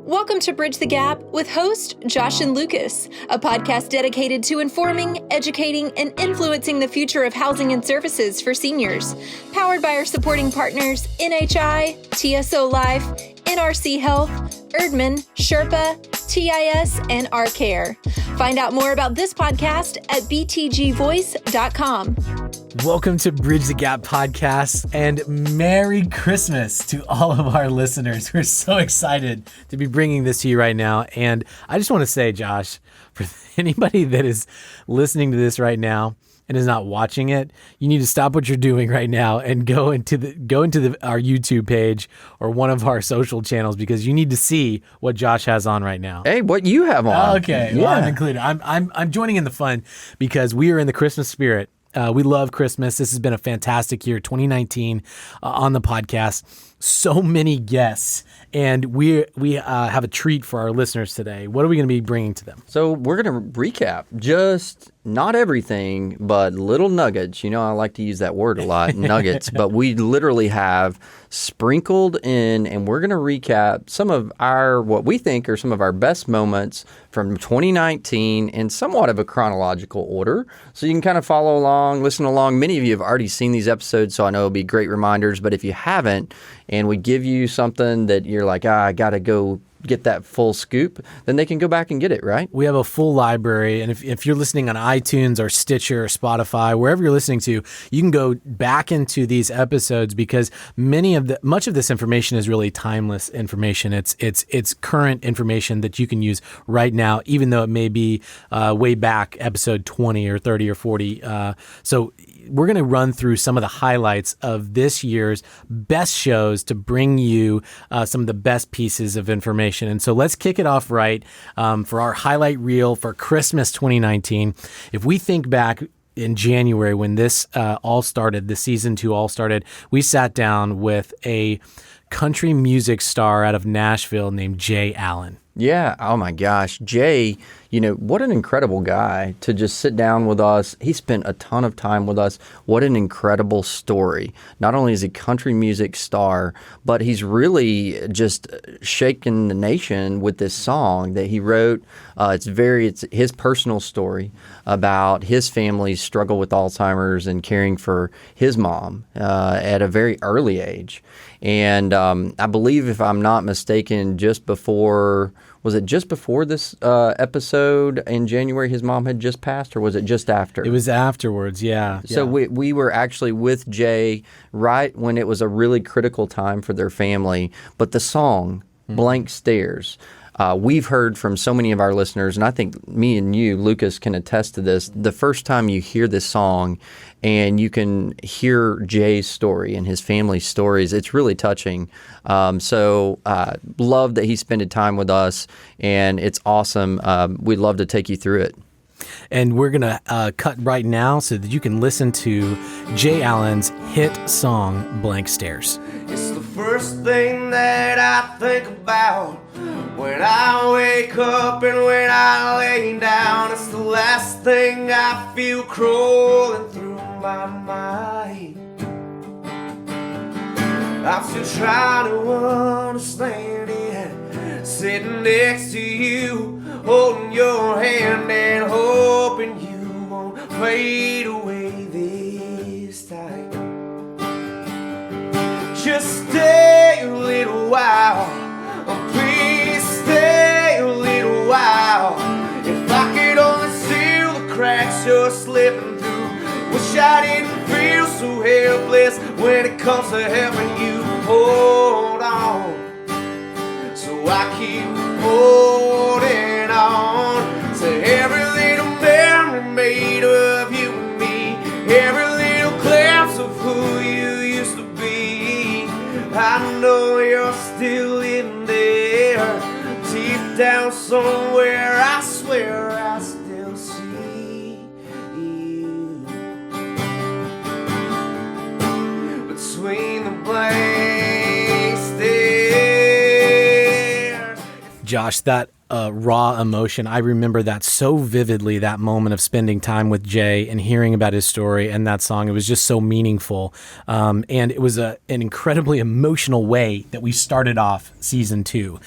Welcome to Bridge the Gap with host Josh and Lucas, a podcast dedicated to informing, educating, and influencing the future of housing and services for seniors. Powered by our supporting partners, NHI, TSOLife, NRC Health, ERDMAN, Sherpa, TIS, and Rcare. Find out more about this podcast at btgvoice.com. Welcome to Bridge the Gap podcast, and Merry Christmas to all of our listeners. We're so excited to be bringing this to you right now. And I just want to say, Josh, for anybody that is listening to this right now and is not watching it, you need to stop what you're doing right now and go into our YouTube page or one of our social channels, because you need to see what Josh has on right now. Hey, what you have on? Okay, yeah. Well, I'm included. I'm joining in the fun because we are in the Christmas spirit. We love Christmas. This has been a fantastic year, 2019, on the podcast. So many guests, and we have a treat for our listeners today. What are we going to be bringing to them? So we're going to recap just not everything, but little nuggets. You know, I like to use that word a lot, nuggets, but we literally have sprinkled in, and we're going to recap some of what we think are some of our best moments from 2019 in somewhat of a chronological order. So you can kind of follow along, listen along. Many of you have already seen these episodes, so I know it'll be great reminders, but if you haven't, and we give you something that you're like, I got to go get that full scoop, then they can go back and get it, right? We have a full library, and if you're listening on iTunes or Stitcher or Spotify, wherever you're listening to, you can go back into these episodes, because much of this information is really timeless information. It's current information that you can use right now, even though it may be way back episode 20 or 30 or 40. So we're going to run through some of the highlights of this year's best shows to bring you some of the best pieces of information. And so let's kick it off right for our highlight reel for Christmas 2019. If we think back in January when this all started, the season 2 all started, we sat down with a country music star out of Nashville named Jay Allen. Yeah. Oh my gosh. Jay, what an incredible guy to just sit down with us. He spent a ton of time with us. What an incredible story. Not only is he a country music star, but he's really just shaken the nation with this song that he wrote. It's his personal story about his family's struggle with Alzheimer's and caring for his mom at a very early age. And I believe, if I'm not mistaken, was it just before this episode in January his mom had just passed, or was it just after? It was afterwards, yeah. So we were actually with Jay right when it was a really critical time for their family. But the song, Blank Stares, we've heard from so many of our listeners, and I think me and you, Lucas, can attest to this. The first time you hear this song and you can hear Jay's story and his family's stories, it's really touching. So love that he spent time with us, and it's awesome. We'd love to take you through it. And we're going to cut right now so that you can listen to Jay Allen's hit song, Blank Stares. It's the first thing that I think about when I wake up and when I lay down. It's the last thing I feel crawling through my mind. I'm still trying to understand it, sitting next to you, holding your hand and hoping you won't fade away this time. Just stay a little while, please stay a little while. If I could only see the cracks you're slipping through. Wish I didn't feel so helpless when it comes to helping you hold on. So I keep holding on to every little memory made of you and me, every little glimpse of who you used to be. I know you're still in there, deep down somewhere. I swear I still see you between the blank stares. Josh, that raw emotion. I remember that so vividly, that moment of spending time with Jay and hearing about his story and that song. It was just so meaningful. And it was an incredibly emotional way that we started off season 2.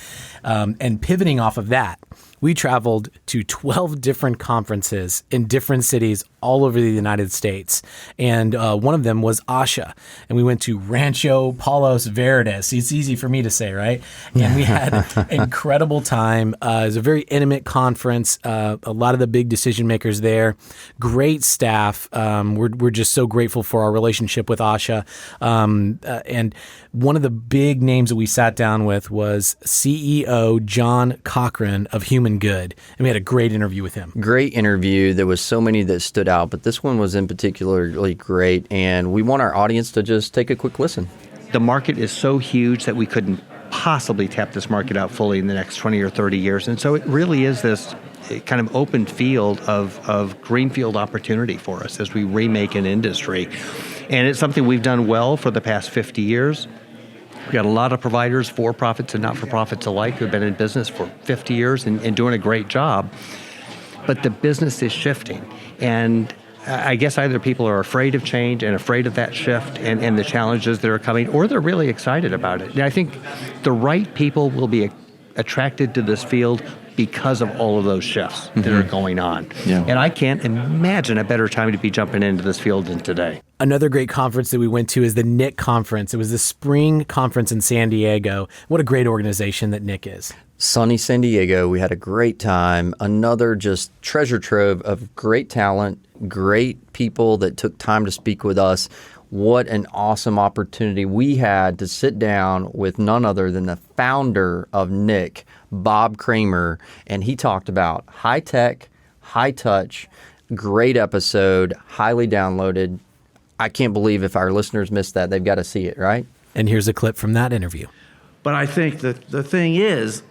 And pivoting off of that, we traveled to 12 different conferences in different cities all over the United States. And one of them was ASHA. And we went to Rancho Palos Verdes. It's easy for me to say, right? And we had an incredible time. It was a very intimate conference. A lot of the big decision makers there. Great staff. We're just so grateful for our relationship with ASHA. And one of the big names that we sat down with was CEO John Cochrane of Human Good. And we had a great interview with him. Great interview. There was so many that stood out, but this one was in particularly great. And we want our audience to just take a quick listen. The market is so huge that we couldn't possibly tap this market out fully in the next 20 or 30 years. And so it really is this kind of open field of greenfield opportunity for us as we remake an industry. And it's something we've done well for the past 50 years. We've got a lot of providers, for-profits and not-for-profits alike, who have been in business for 50 years and doing a great job. But the business is shifting. And I guess either people are afraid of change and afraid of that shift and the challenges that are coming, or they're really excited about it. And I think the right people will be attracted to this field because of all of those shifts that are going on. Yeah. And I can't imagine a better time to be jumping into this field than today. Another great conference that we went to is the NIC conference. It was the spring conference in San Diego. What a great organization that NIC is. Sunny San Diego. We had a great time. Another just treasure trove of great talent, great people that took time to speak with us. What an awesome opportunity we had to sit down with none other than the founder of NIC, Bob Kramer, and he talked about high tech, high touch, great episode, highly downloaded. I can't believe if our listeners missed that. They've got to see it, right? And here's a clip from that interview. But I think that the thing is,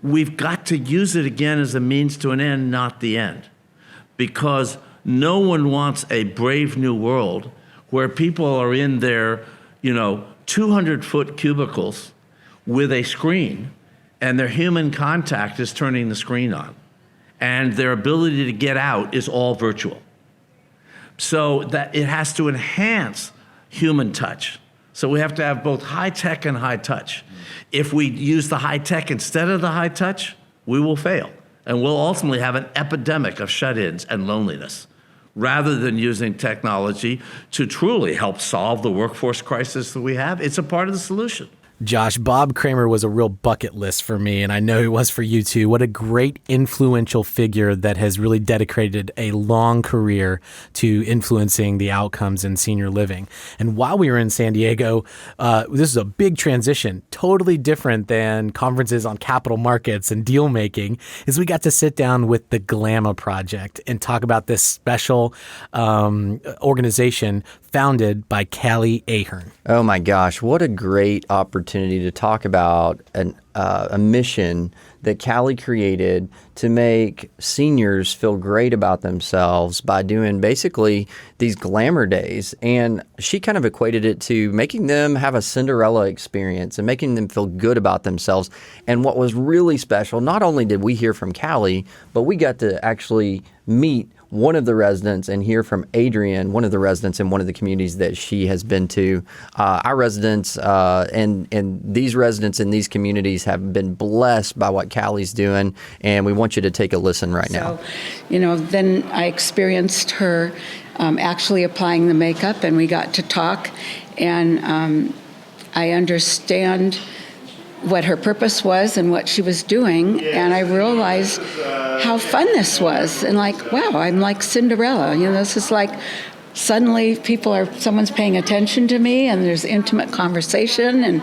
we've got to use it again as a means to an end, not the end. Because no one wants a brave new world where people are in their, 200-foot cubicles with a screen, and their human contact is turning the screen on, and their ability to get out is all virtual. So that it has to enhance human touch. So we have to have both high tech and high touch. If we use the high tech instead of the high touch, we will fail. And we'll ultimately have an epidemic of shut-ins and loneliness, rather than using technology to truly help solve the workforce crisis that we have. It's a part of the solution. Josh, Bob Kramer was a real bucket list for me, and I know he was for you too. What a great influential figure that has really dedicated a long career to influencing the outcomes in senior living. And while we were in San Diego, this is a big transition, totally different than conferences on capital markets and deal making, is we got to sit down with the Glamma Project and talk about this special organization founded by Callie Ahern. Oh my gosh, what a great opportunity to talk about a mission that Callie created to make seniors feel great about themselves by doing basically these glamour days. And she kind of equated it to making them have a Cinderella experience and making them feel good about themselves. And what was really special, not only did we hear from Callie, but we got to actually meet one of the residents and hear from Adrian, one of the residents in one of the communities that she has been to. Our residents and these residents in these communities have been blessed by what Callie's doing, and we want you to take a listen right now. So, then I experienced her actually applying the makeup, and we got to talk, and I understand what her purpose was and what she was doing, and I realized how fun this was, and wow, I'm like Cinderella. This is like suddenly someone's paying attention to me, and there's intimate conversation and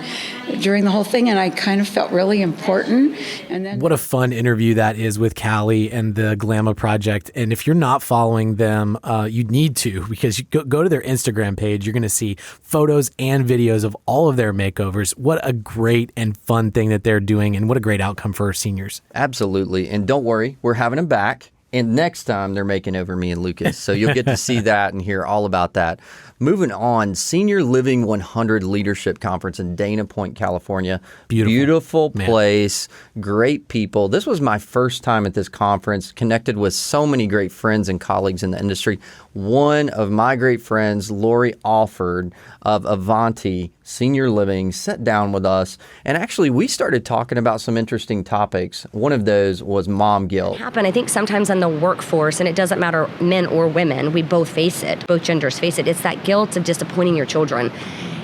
during the whole thing, and I kind of felt really important. And then what a fun interview that is with Callie and the Glamma Project. And if you're not following them, you need to, because you go to their Instagram page. You're going to see photos and videos of all of their makeovers. What a great and fun thing that they're doing, and what a great outcome for our seniors. Absolutely. And don't worry, we're having them back. And next time they're making over me and Lucas. So you'll get to see that and hear all about that. Moving on, Senior Living 100 Leadership Conference in Dana Point, California. Beautiful place, great people. This was my first time at this conference, connected with so many great friends and colleagues in the industry. One of my great friends, Lori Alford of Avanti Senior Living, sat down with us, and actually we started talking about some interesting topics. One of those was mom guilt. I think sometimes in the workforce, and it doesn't matter men or women, we both face it, both genders face it. It's that guilt of disappointing your children,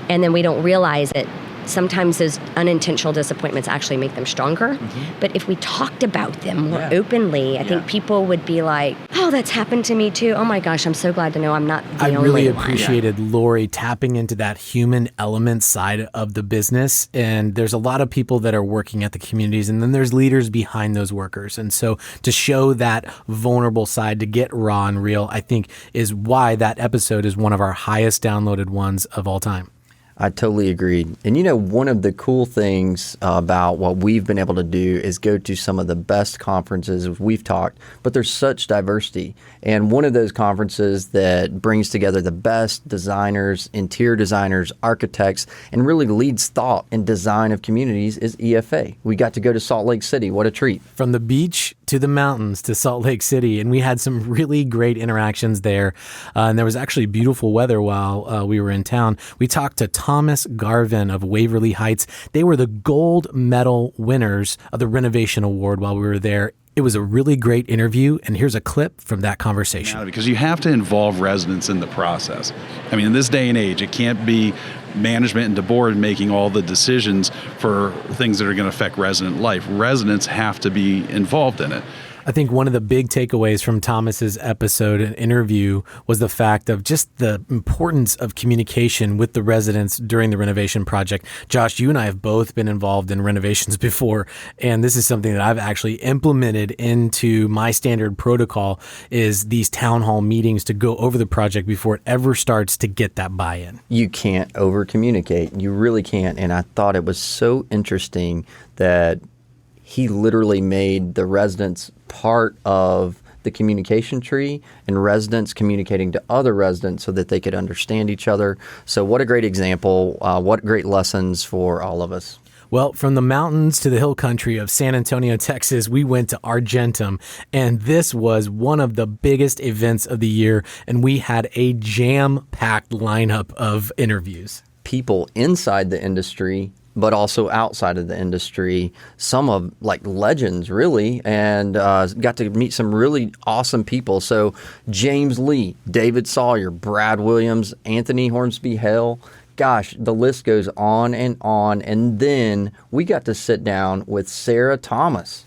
and then we don't realize it. Sometimes those unintentional disappointments actually make them stronger. But if we talked about them more openly, I think people would be like, oh, that's happened to me too. Oh my gosh, I'm so glad to know I'm not the only one. I really appreciated Lori tapping into that human element side of the business. And there's a lot of people that are working at the communities, and then there's leaders behind those workers. And so to show that vulnerable side, to get raw and real, I think is why that episode is one of our highest downloaded ones of all time. I totally agreed. And you know, one of the cool things about what we've been able to do is go to some of the best conferences we've talked, but there's such diversity. And one of those conferences that brings together the best designers, interior designers, architects, and really leads thought in design of communities is EFA. We got to go to Salt Lake City. What a treat. From the beach to the mountains to Salt Lake City. And we had some really great interactions there. And there was actually beautiful weather while we were in town. We talked to Thomas Garvin of Waverly Heights. They were the gold medal winners of the Renovation Award while we were there. It was a really great interview, and here's a clip from that conversation. Because you have to involve residents in the process. I mean, in this day and age, it can't be management and the board making all the decisions for things that are going to affect resident life. Residents have to be involved in it. I think one of the big takeaways from Thomas's episode and interview was the fact of just the importance of communication with the residents during the renovation project. Josh, you and I have both been involved in renovations before, and this is something that I've actually implemented into my standard protocol is these town hall meetings to go over the project before it ever starts to get that buy-in. You can't over-communicate. You really can't. And I thought it was so interesting that he literally made the residents part of the communication tree and residents communicating to other residents so that they could understand each other. So what a great example. What great lessons for all of us. Well, from the mountains to the hill country of San Antonio, Texas, we went to Argentum, and this was one of the biggest events of the year, and we had a jam-packed lineup of interviews. People inside the industry, but also outside of the industry, some of like legends really, and got to meet some really awesome people. So James Lee, David Sawyer, Brad Williams, Anthony Hornsby Hale, gosh, the list goes on. And then we got to sit down with Sarah Thomas,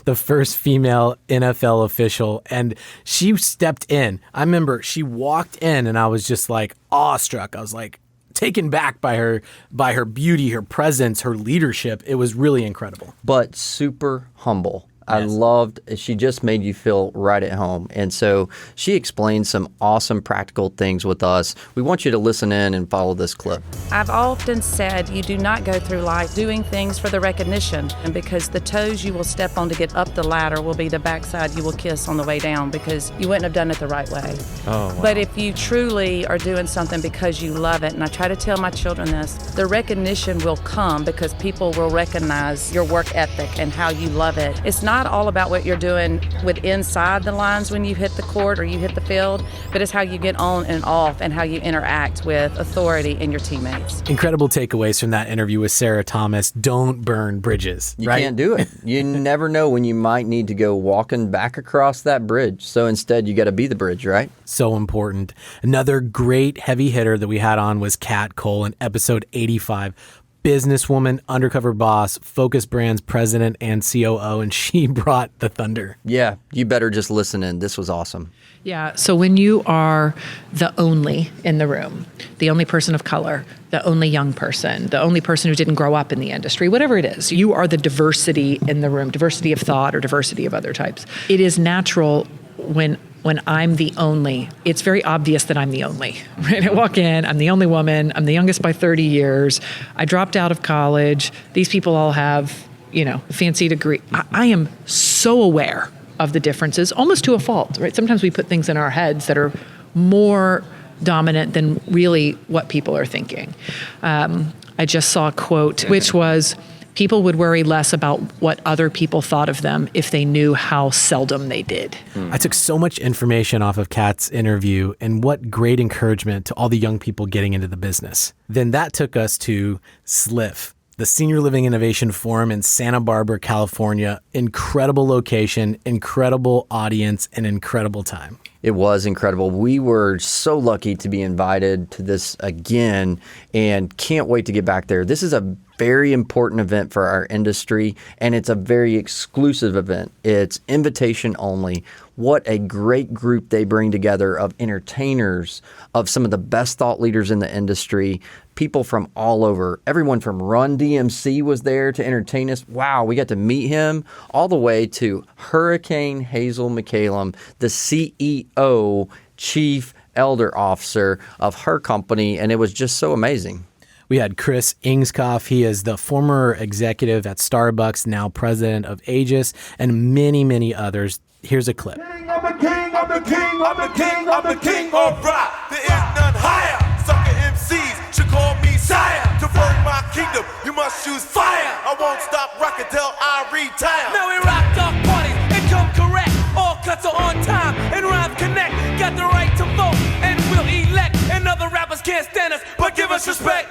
the first female NFL official, and she stepped in. I remember she walked in and I was just like awestruck. I was like, taken back by her beauty, her presence, her leadership. It was really incredible. But super humble. I loved, she just made you feel right at home. And so she explained some awesome practical things with us. We want you to listen in and follow this clip. I've often said you do not go through life doing things for the recognition, and because the toes you will step on to get up the ladder will be the backside you will kiss on the way down because you wouldn't have done it the right way. Oh, wow. But if you truly are doing something because you love it, and I try to tell my children this, the recognition will come because people will recognize your work ethic and how you love it. It's not all about what you're doing with inside the lines when you hit the court or you hit the field, but it's how you get on and off and how you interact with authority and your teammates. Incredible takeaways from that interview with Sarah Thomas. Don't burn bridges. You can't do it. You never know when you might need to go walking back across that bridge. So instead, you got to be the bridge, right? So important. Another great heavy hitter that we had on was Kat Cole in episode 85. Businesswoman, undercover boss, Focus Brands president and COO, and she brought the thunder. Yeah, you better just listen in. This was awesome. Yeah, so when you are the only in the room, the only person of color, the only young person, the only person who didn't grow up in the industry, whatever it is, you are the diversity in the room, diversity of thought or diversity of other types. It is natural when I'm the only, it's very obvious that I'm the only, right? I walk in, I'm the only woman, I'm the youngest by 30 years, I dropped out of college, these people all have, a fancy degree. I am so aware of the differences, almost to a fault, right? Sometimes we put things in our heads that are more dominant than really what people are thinking. I just saw a quote, which was, people would worry less about what other people thought of them if they knew how seldom they did. I took so much information off of Kat's interview, and what great encouragement to all the young people getting into the business. Then that took us to SLIF, the Senior Living Innovation Forum in Santa Barbara, California. Incredible location, incredible audience, and incredible time. It was incredible. We were so lucky to be invited to this again and can't wait to get back there. This is a very important event for our industry, and it's a very exclusive event. It's invitation only. What a great group they bring together of entertainers, of some of the best thought leaders in the industry, people from all over. Everyone from Run DMC was there to entertain us. Wow, we got to meet him, all the way to Hurricane Hazel McCallum, the CEO, Chief Elder Officer of her company, and it was just so amazing. We had Chris Ingskoff. He is the former executive at Starbucks, now president of Aegis, and many, many others. Here's a clip. I'm the king, I'm the king, I'm the king, I'm the king of rock. There is none higher. Sucker MCs should call me sire. To burn my kingdom, you must choose fire. I won't stop rocking till I retire. Now we rock dark parties and come correct. All cuts are on time and rhymes connect. Got the right to vote and we'll elect. And other rappers can't stand us, but give us respect.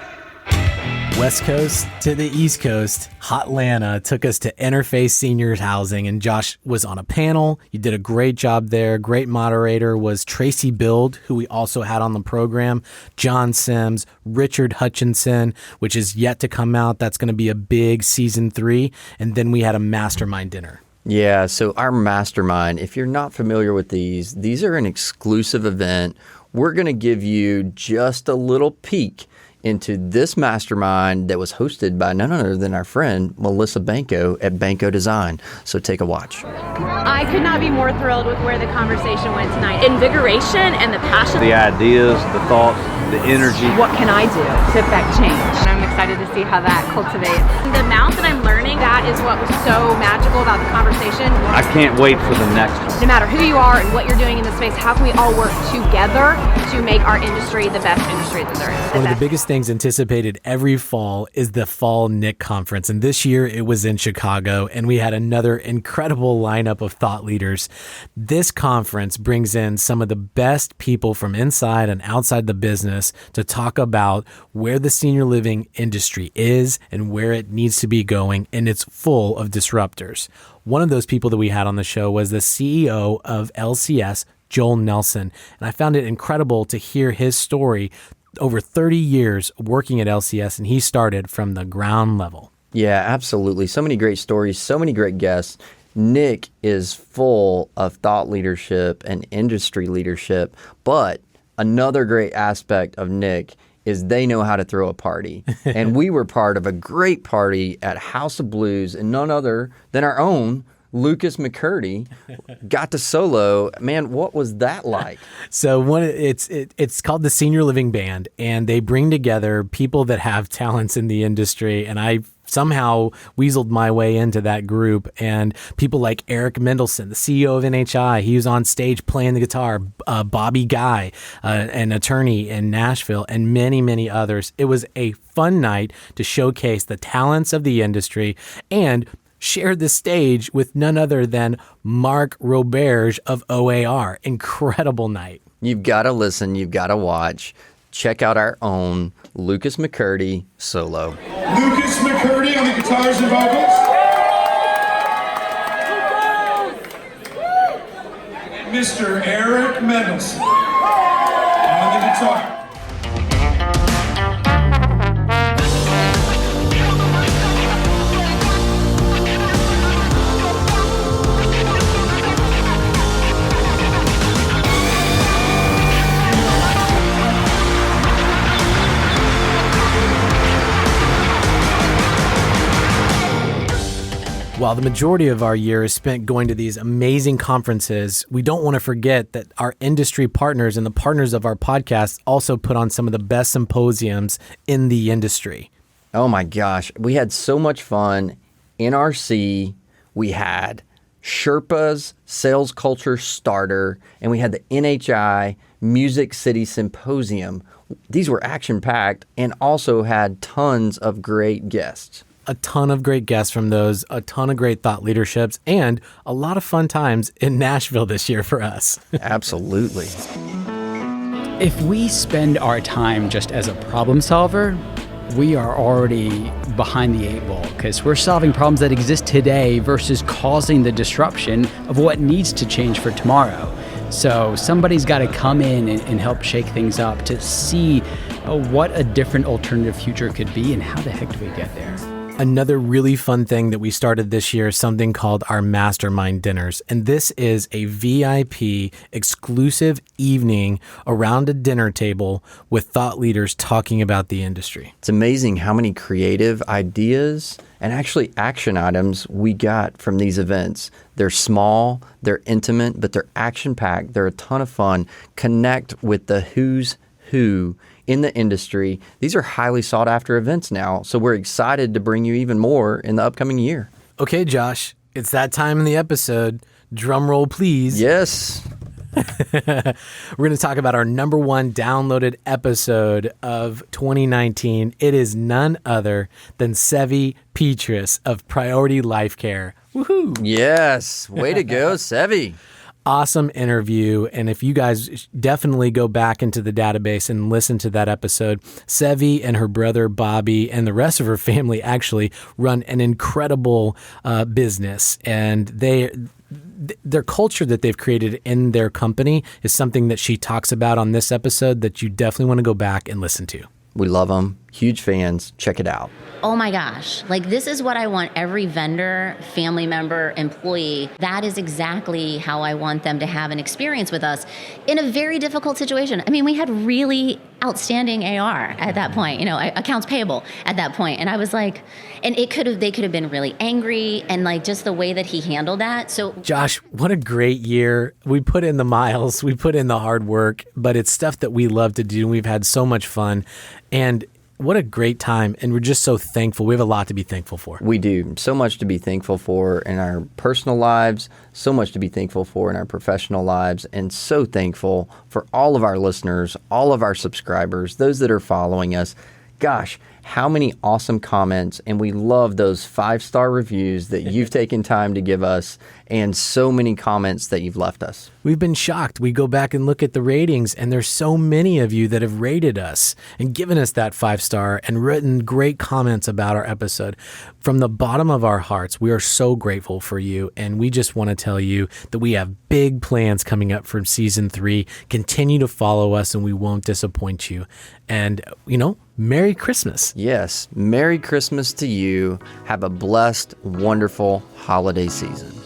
West Coast to the East Coast, Hotlanta took us to Interface Seniors Housing, and Josh was on a panel. You did a great job there. Great moderator was Tracy Bild, who we also had on the program, John Sims, Richard Hutchinson, which is yet to come out. That's going to be a big season 3. And then we had a mastermind dinner. Yeah, so our mastermind, if you're not familiar with these are an exclusive event. We're going to give you just a little peek into this mastermind that was hosted by none other than our friend Melissa Banco at Banco Design. So take a watch. I could not be more thrilled with where the conversation went tonight. Invigoration and the passion. The ideas, the thoughts, the energy. What can I do to affect change? And I'm excited to see how that cultivates. The amount that I'm learning, that is what was so magical about the conversation. I can't wait for the next one. No matter who you are and what you're doing in the space, how can we all work together to make our industry the best industry that there is? One of the biggest things anticipated every fall is the Fall NIC Conference. And this year it was in Chicago, and we had another incredible lineup of thought leaders. This conference brings in some of the best people from inside and outside the business to talk about where the senior living industry is and where it needs to be going. And it's full of disruptors. One of those people that we had on the show was the CEO of LCS, Joel Nelson. And I found it incredible to hear his story. Over 30 years working at LCS, and he started from the ground level. Yeah, absolutely. So many great stories, so many great guests. Nick is full of thought leadership and industry leadership, but another great aspect of Nick is they know how to throw a party. And we were part of a great party at House of Blues, and none other than our own Lucas McCurdy got to solo. Man, what was that like? So it's called the Senior Living Band, and they bring together people that have talents in the industry. And I somehow weaseled my way into that group. And people like Eric Mendelson, the CEO of NHI, he was on stage playing the guitar. Bobby Guy, an attorney in Nashville, and many, many others. It was a fun night to showcase the talents of the industry and shared the stage with none other than Mark Roberge of OAR. Incredible night. You've got to listen. You've got to watch. Check out our own Lucas McCurdy solo. Lucas McCurdy on the guitars and vocals. And Mr. Eric Mendelson on the guitar. While the majority of our year is spent going to these amazing conferences, we don't want to forget that our industry partners and the partners of our podcast also put on some of the best symposiums in the industry. Oh my gosh. We had so much fun. NRC, we had Sherpa's Sales Culture Starter, and we had the NHI Music City Symposium. These were action-packed and also had tons of great guests. A ton of great guests from those, a ton of great thought leaderships, and a lot of fun times in Nashville this year for us. Absolutely. If we spend our time just as a problem solver, we are already behind the 8 ball because we're solving problems that exist today versus causing the disruption of what needs to change for tomorrow. So somebody's got to come in and help shake things up to see what a different alternative future could be and how the heck do we get there. Another really fun thing that we started this year is something called our Mastermind dinners. And this is a VIP exclusive evening around a dinner table with thought leaders talking about the industry. It's amazing how many creative ideas and actually action items we got from these events. They're small, they're intimate, but they're action-packed. They're a ton of fun. Connect with the who's who in the industry. These are highly sought after events now, so we're excited to bring you even more in the upcoming year. Okay, Josh, it's that time in the episode. Drum roll, please. Yes. We're going to talk about our number one downloaded episode of 2019. It is none other than Sevi Petrus of Priority Life Care. Woohoo! Yes. Way to go, Sevi. Awesome interview. And if you guys definitely go back into the database and listen to that episode, Sevi and her brother Bobby and the rest of her family actually run an incredible business. And their culture that they've created in their company is something that she talks about on this episode that you definitely want to go back and listen to. We love them. Huge fans. Check it out. Oh my gosh, like this is what I want every vendor, family member, employee. That is exactly how I want them to have an experience with us in a very difficult situation. I mean, we had really outstanding AR at that point, accounts payable at that point. And I was like, and they could have been really angry and like just the way that he handled that. So Josh, what a great year. We put in the miles, we put in the hard work, but it's stuff that we love to do. And we've had so much fun. And what a great time. And we're just so thankful. We have a lot to be thankful for. We do. So much to be thankful for in our personal lives, so much to be thankful for in our professional lives, and so thankful for all of our listeners, all of our subscribers, those that are following us. Gosh, how many awesome comments, and we love those 5-star reviews that you've taken time to give us and so many comments that you've left us. We've been shocked. We go back and look at the ratings, and there's so many of you that have rated us and given us that 5-star and written great comments about our episode. From the bottom of our hearts, we are so grateful for you, and we just want to tell you that we have big plans coming up for season 3. Continue to follow us, and we won't disappoint you. And, Merry Christmas. Yes, Merry Christmas to you. Have a blessed, wonderful holiday season.